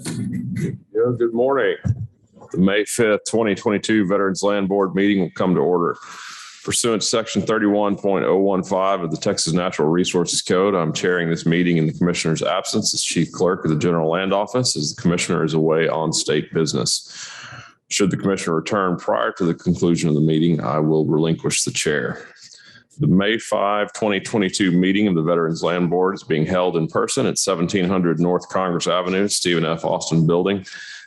Yeah, good morning. The May 5th, 2022 Veterans Land Board meeting will come to order. Pursuant to Section 31.015 of the Texas Natural Resources Code, I'm chairing this meeting in the Commissioner's absence as Chief Clerk of the General Land Office, as the Commissioner is away on state business. Should the Commissioner return prior to the conclusion of the meeting, I will relinquish the chair. The May 5, 2022 meeting of the Veterans Land Board is being held in person at 1700 North Congress Avenue, Stephen F. Austin Building,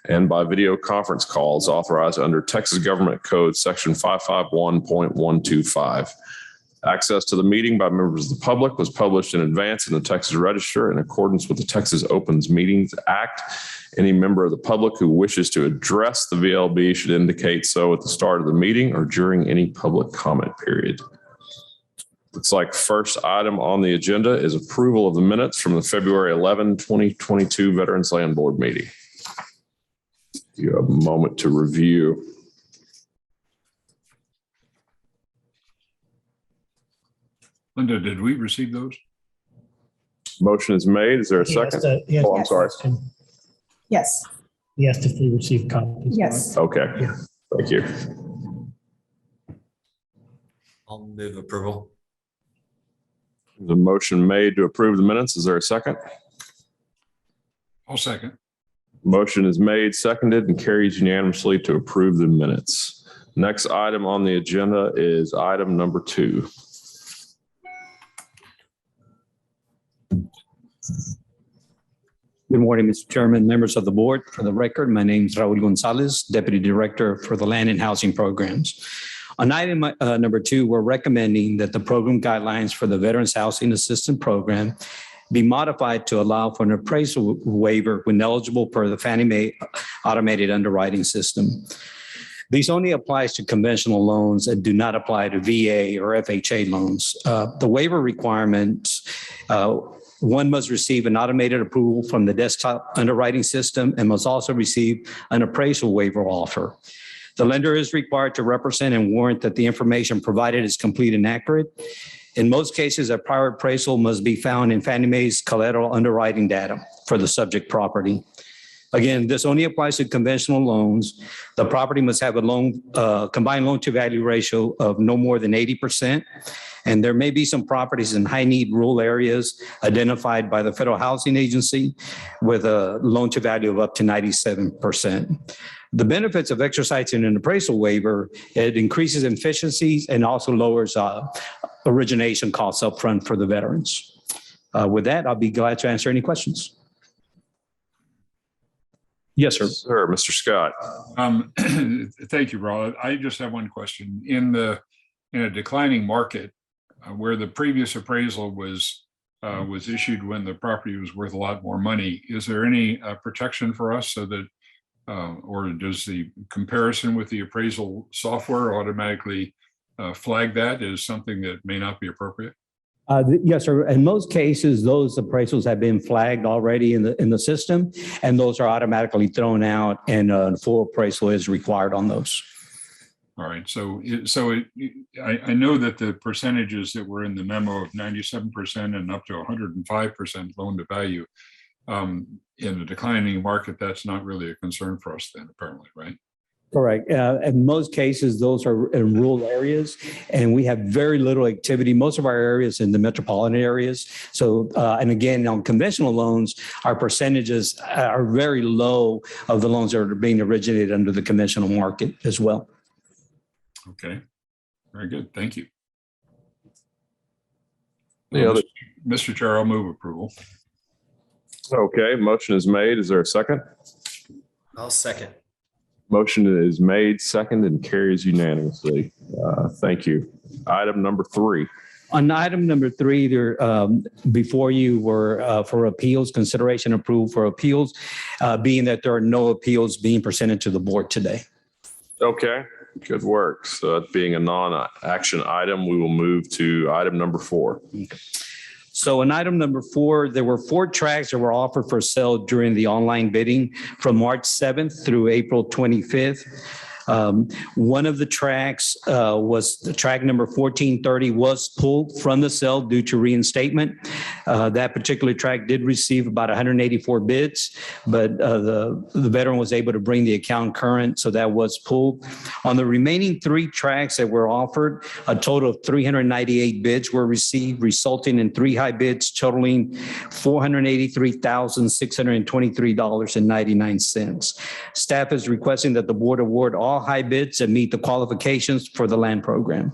and by video conference calls authorized under Texas Government Code Section 551.125. Access to the meeting by members of the public was published in advance in the Texas Register in accordance with the Texas Opens Meetings Act. Any member of the public who wishes to address the VLB should indicate so at the start of the meeting or during any public comment period. Looks like first item on the agenda is approval of the minutes from the February 11, 2022 Veterans Land Board meeting. You have a moment to review. Linda, did we receive those? Motion is made. Is there a second? Oh, I'm sorry. Yes. He asked if we received copies. Yes. Okay. Yeah. Thank you. I'll move approval. The motion made to approve the minutes. Is there a second? I'll second. Motion is made, seconded, and carries unanimously to approve the minutes. Next item on the agenda is item number 2. Good morning, Mr. Chairman, members of the board. For the record, my name is Raul Gonzalez, Deputy Director for the Land and Housing Programs. On item number 2, we're recommending that the program guidelines for the Veterans Housing Assistance Program be modified to allow for an appraisal waiver when eligible per the Fannie Mae automated underwriting system. These only applies to conventional loans and do not apply to VA or FHA loans. The waiver requirements, one must receive an automated approval from the desktop underwriting system and must also receive an appraisal waiver offer. The lender is required to represent and warrant that the information provided is complete and accurate. In most cases, a prior appraisal must be found in Fannie Mae's collateral underwriting data for the subject property. Again, this only applies to conventional loans. The property must have a combined loan to value ratio of no more than 80%. And there may be some properties in high need rural areas identified by the Federal Housing Agency with a loan to value of up to 97%. The benefits of exercising an appraisal waiver, it increases efficiencies and also lowers origination costs upfront for the veterans. With that, I'll be glad to answer any questions. Yes, sir. Sir, Mr. Scott. Thank you, Raul. I just have one question. In a declining market where the previous appraisal was issued when the property was worth a lot more money, is there any protection for us so that or does the comparison with the appraisal software automatically flag that as something that may not be appropriate? Yes, sir. In most cases, those appraisals have been flagged already in the system, and those are automatically thrown out, and a full appraisal is required on those. All right. I know that the percentages that were in the memo of 97% and up to 105% loan to value in a declining market, that's not really a concern for us then, apparently, right? Correct. In most cases, those are in rural areas, and we have very little activity. Most of our areas in the metropolitan areas. So, and again, on conventional loans, our percentages are very low of the loans that are being originated under the conventional market as well. Okay. Very good. Thank you. Mr. Chair, I'll move approval. Okay, motion is made. Is there a second? I'll second. Motion is made, second, and carries unanimously. Thank you. Item number 3. On item number 3, there before you were for appeals, consideration approved for appeals, being that there are no appeals being presented to the board today. Okay, good work. So that being a non-action item, we will move to item number 4. Okay. So in item number 4, there were 4 tracts that were offered for sale during the online bidding from March 7th through April 25th. One of the tracks was the track number 1430 was pulled from the sale due to reinstatement. That particular track did receive about 184 bids, but the veteran was able to bring the account current, so that was pulled. On the remaining 3 tracks that were offered, a total of 398 bids were received, resulting in 3 high bids totaling $483,623.99. Staff is requesting that the board award all high bids that meet the qualifications for the land program.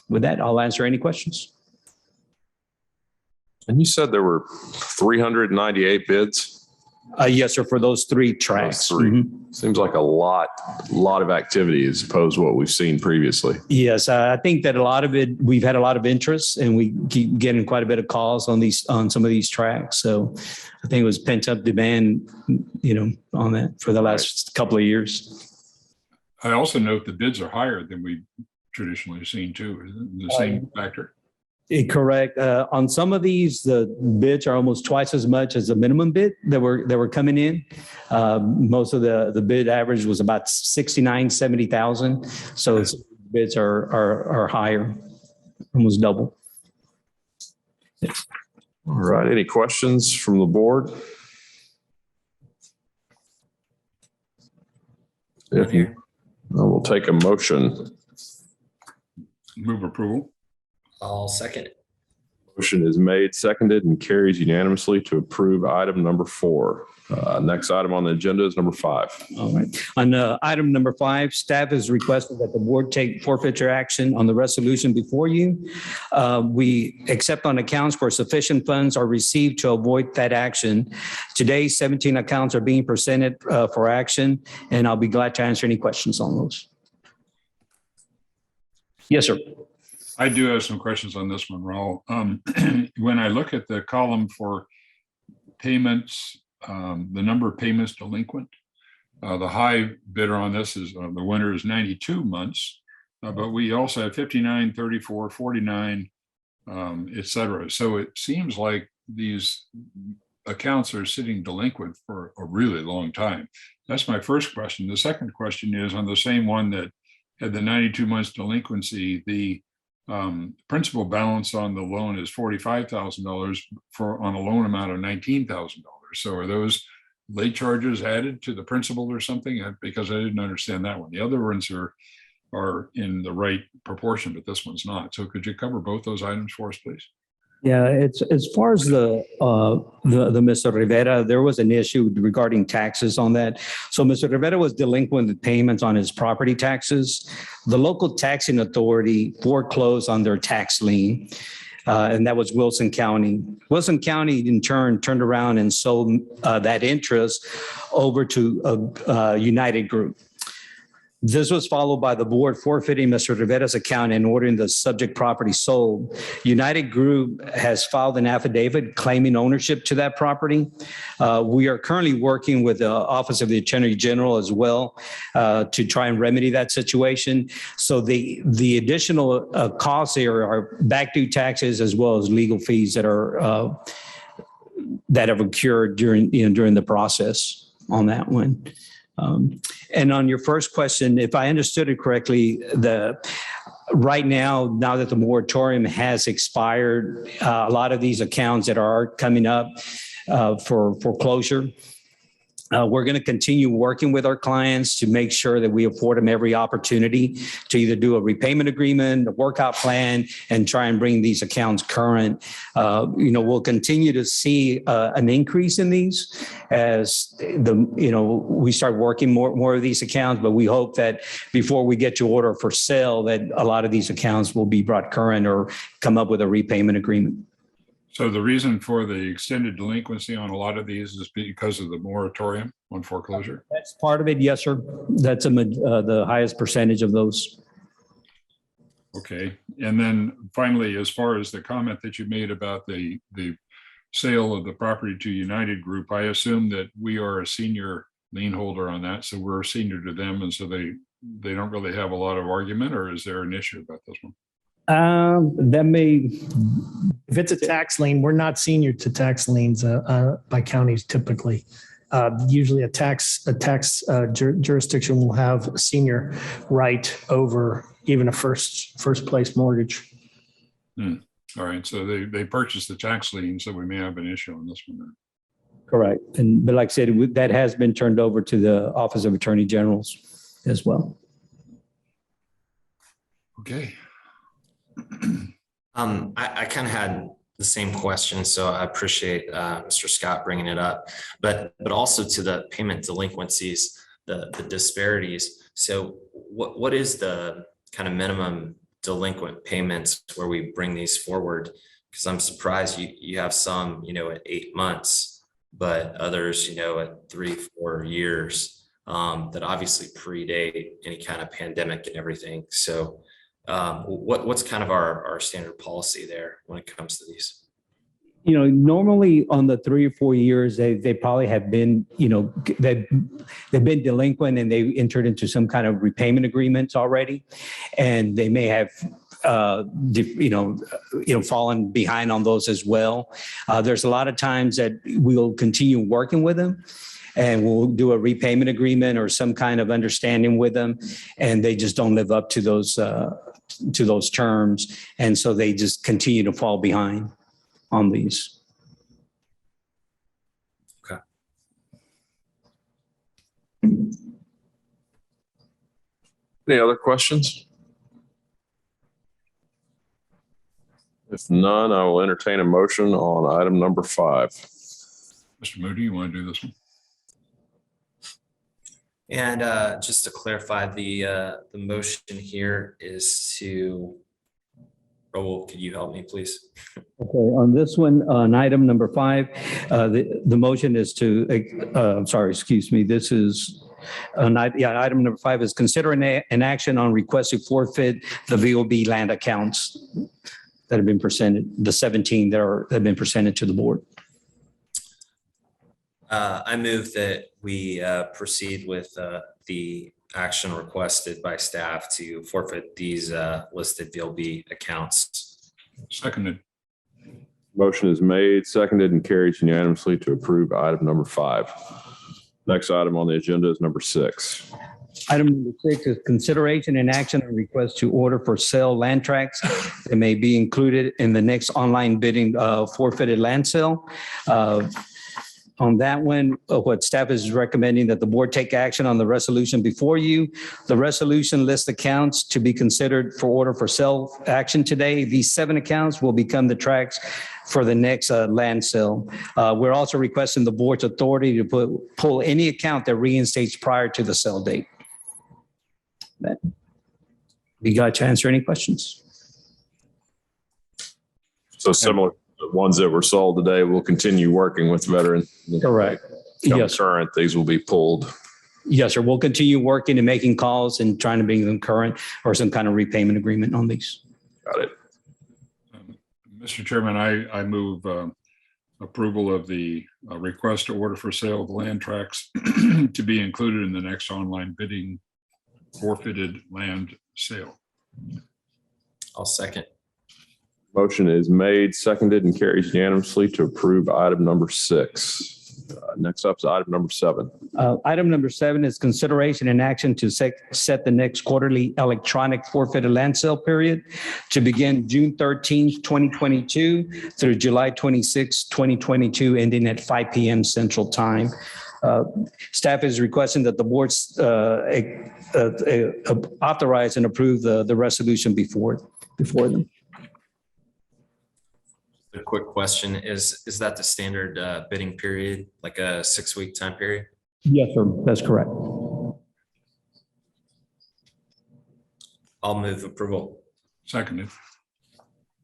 With that, I'll answer any questions. And you said there were 398 bids? Yes, sir, for those 3 tracks. Those 3. Mhm. Seems like a lot of activity as opposed to what we've seen previously. Yes, I think that a lot of it, we've had a lot of interest and we keep getting quite a bit of calls on some of these tracks. So I think it was pent up demand, on that for the last couple of years. I also note the bids are higher than we've traditionally seen too. Is it the same factor? Correct. On some of these, the bids are almost twice as much as the minimum bid that were coming in. Most of the bid average was about 69, 70,000. So bids are higher, almost double. All right. Any questions from the board? If you, I will take a motion. Move approval. I'll second it. Motion is made, seconded, and carries unanimously to approve item number 4. Next item on the agenda is number 5. All right. On item number 5, staff is requesting that the board take forfeiture action on the resolution before you. We accept on accounts where sufficient funds are received to avoid that action. Today, 17 accounts are being presented for action, and I'll be glad to answer any questions on those. Yes, sir. I do have some questions on this one, Raul. When I look at the column for payments, the number of payments delinquent, the high bidder on this is the winner is 92 months, but we also have 59, 34, 49, et cetera. So it seems like these accounts are sitting delinquent for a really long time. That's my first question. The second question is on the same one that had the 92 months delinquency, the principal balance on the loan is $45,000 on a loan amount of $19,000. So are those late charges added to the principal or something? Because I didn't understand that one. The other ones are in the right proportion, but this one's not. So could you cover both those items for us, please? Yeah, it's as far as the Mr. Rivera, there was an issue regarding taxes on that. So Mr. Rivera was delinquent with payments on his property taxes. The local taxing authority foreclosed on their tax lien, and that was Wilson County. Wilson County, in turn, turned around and sold that interest over to United Group. This was followed by the board forfeiting Mr. Rivera's account and ordering the subject property sold. United Group has filed an affidavit claiming ownership to that property. We are currently working with the Office of the Attorney General as well to try and remedy that situation. So the additional costs here are back due taxes as well as legal fees that have occurred during the process on that one. And on your first question, if I understood it correctly, right now that the moratorium has expired, a lot of these accounts that are coming up for foreclosure, we're going to continue working with our clients to make sure that we afford them every opportunity to either do a repayment agreement, a workout plan, and try and bring these accounts current. We'll continue to see an increase in these as we start working more of these accounts, but we hope that before we get to order for sale, that a lot of these accounts will be brought current or come up with a repayment agreement. So the reason for the extended delinquency on a lot of these is because of the moratorium on foreclosure? That's part of it, yes, sir. That's the highest percentage of those. Okay. And then finally, as far as the comment that you made about the sale of the property to United Group, I assume that we are a senior lien holder on that. So we're senior to them. And so they don't really have a lot of argument, or is there an issue about this one? If it's a tax lien, we're not senior to tax liens by counties typically. Usually a tax jurisdiction will have a senior right over even a first place mortgage. All right, so they purchased the tax lien, so we may have an issue on this one then. Correct. But like I said, that has been turned over to the Office of Attorney Generals as well. Okay. I kind of had the same question, so I appreciate Mr. Scott bringing it up, but also to the payment delinquencies, the disparities. So what is the kind of minimum delinquent payments where we bring these forward? Because I'm surprised you have some, at 8 months, but others, at 3-4 years that obviously predate any kind of pandemic and everything. So what's kind of our standard policy there when it comes to these? Normally on the 3 or 4 years, they probably have been, they've been delinquent and they entered into some kind of repayment agreements already. And they may have, fallen behind on those as well. There's a lot of times that we'll continue working with them and we'll do a repayment agreement or some kind of understanding with them. And they just don't live up to those terms. And so they just continue to fall behind on these. Okay. Any other questions? If none, I will entertain a motion on item number 5. Mr. Moody, you want to do this one? And just to clarify, the motion here is to, Raul, could you help me, please? Okay, on this one, on item number 5, the motion is to, this is, item number 5 is consider an action on request to forfeit the VOB land accounts that have been presented, the 17 that have been presented to the board. I move that we proceed with the action requested by staff to forfeit these listed VLB accounts. Seconded. Motion is made, seconded, and carries unanimously to approve item number 5. Next item on the agenda is number 6. Item number 6 is consideration and action on request to order for sale land tracts that may be included in the next online bidding forfeited land sale. On that one, what staff is recommending that the board take action on the resolution before you. The resolution lists accounts to be considered for order for sale action today. These 7 accounts will become the tracts for the next land sale. We're also requesting the board's authority to pull any account that reinstates prior to the sale date. You got a chance to answer any questions? So similar to the ones that were sold today, we'll continue working with veterans. Correct. Come Yes. current, these will be pulled. Yes, sir. We'll continue working and making calls and trying to bring them current or some kind of repayment agreement on these. Got it. Mr. Chairman, I move approval of the request to order for sale of land tracts to be included in the next online bidding forfeited land sale. I'll second. Motion is made, seconded, and carries unanimously to approve item number 6. Next up is item number 7. Item number 7 is consideration and action to set the next quarterly electronic forfeited land sale period to begin June 13th, 2022 through July 26th, 2022, ending at 5 p.m. Central Time. Staff is requesting that the boards authorize and approve the resolution before them. A quick question, is that the standard bidding period, like a 6-week time period? Yes, sir. That's correct. I'll move approval. Seconded.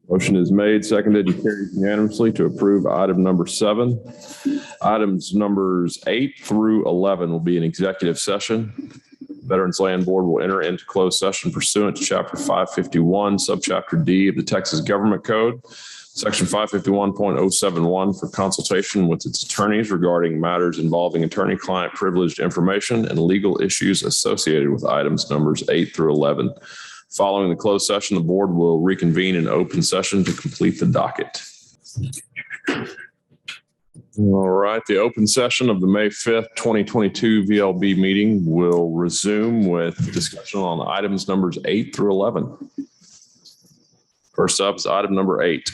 Motion is made, seconded, and carries unanimously to approve item number 7. Items numbers 8 through 11 will be an executive session. Veterans Land Board will enter into closed session pursuant to Chapter 551, Subchapter D of the Texas Government Code, Section 551.071 for consultation with its attorneys regarding matters involving attorney-client privileged information and legal issues associated with items numbers 8 through 11. Following the closed session, the board will reconvene in open session to complete the docket. All right, the open session of the May 5th, 2022 VLB meeting will resume with discussion on items numbers 8 through 11. First up is item number 8.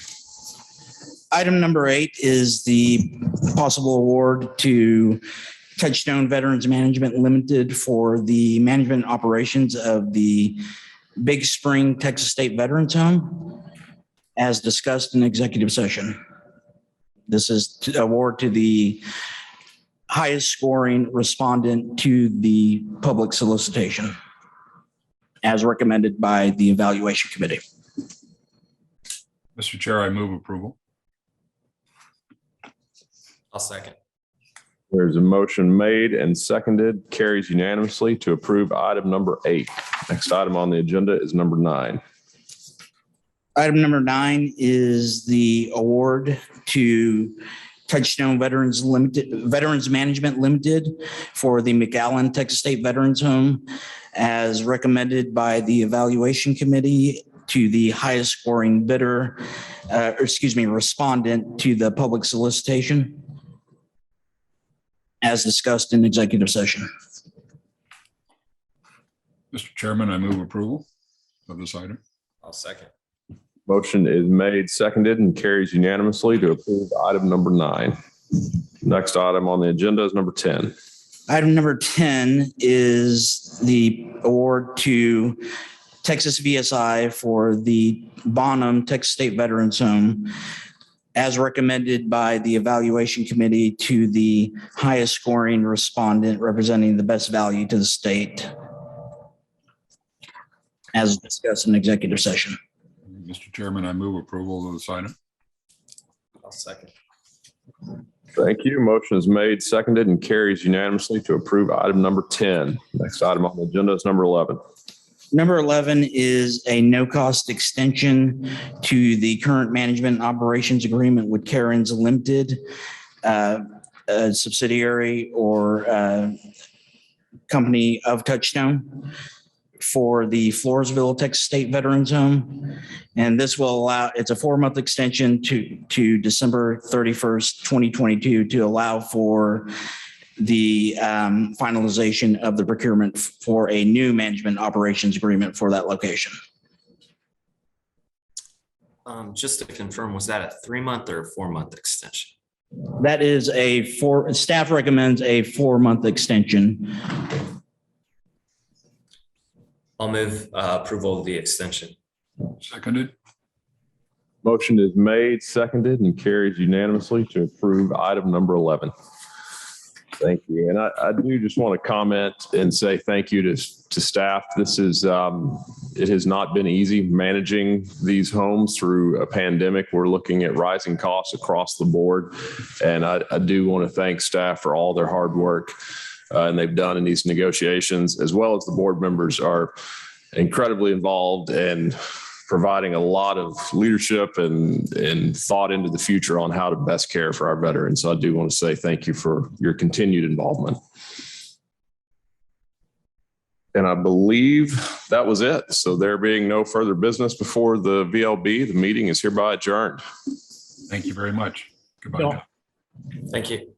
Item number 8 is the possible award to Touchstone Veterans Management Limited for the management operations of the Big Spring Texas State Veterans Home, as discussed in executive session. This is to award to the highest scoring respondent to the public solicitation, as recommended by the evaluation committee. Mr. Chair, I move approval. I'll second. There's a motion made and seconded, carries unanimously to approve item number 8. Next item on the agenda is number 9. Item number 9 is the award to Touchstone Veterans Management Limited for the McAllen Texas State Veterans Home, as recommended by the evaluation committee to the highest scoring bidder, respondent to the public solicitation, as discussed in executive session. Mr. Chairman, I move approval of this item. I'll second. Motion is made, seconded, and carries unanimously to approve item number 9. Next item on the agenda is number 10. Item number 10 is the award to Texas VSI for the Bonham Texas State Veterans Home, as recommended by the evaluation committee to the highest scoring respondent representing the best value to the state, as discussed in executive session. Mr. Chairman, I move approval of this item. I'll second. Thank you. Motion is made, seconded, and carries unanimously to approve item number 10. Next item on the agenda is number 11. Number 11 is a no-cost extension to the current management and operations agreement with Cairns Limited, a subsidiary or company of Touchstone, for the Floresville Texas State Veterans Home. And this will allow, it's a 4-month extension to December 31st, 2022, to allow for the finalization of the procurement for a new management operations agreement for that location. Just to confirm, was that a 3-month or a 4-month extension? That is staff recommends a 4-month extension. I'll move approval of the extension. Seconded. Motion is made, seconded, and carries unanimously to approve item number 11. Thank you. And I do just want to comment and say thank you to staff. This is, it has not been easy managing these homes through a pandemic. We're looking at rising costs across the board. And I do want to thank staff for all their hard work and they've done in these negotiations, as well as the board members are incredibly involved and providing a lot of leadership and thought into the future on how to best care for our veterans. So I do want to say thank you for your continued involvement. And I believe that was it. So there being no further business before the VLB, the meeting is hereby adjourned. Thank you very much. Goodbye. Yeah. now. Thank you.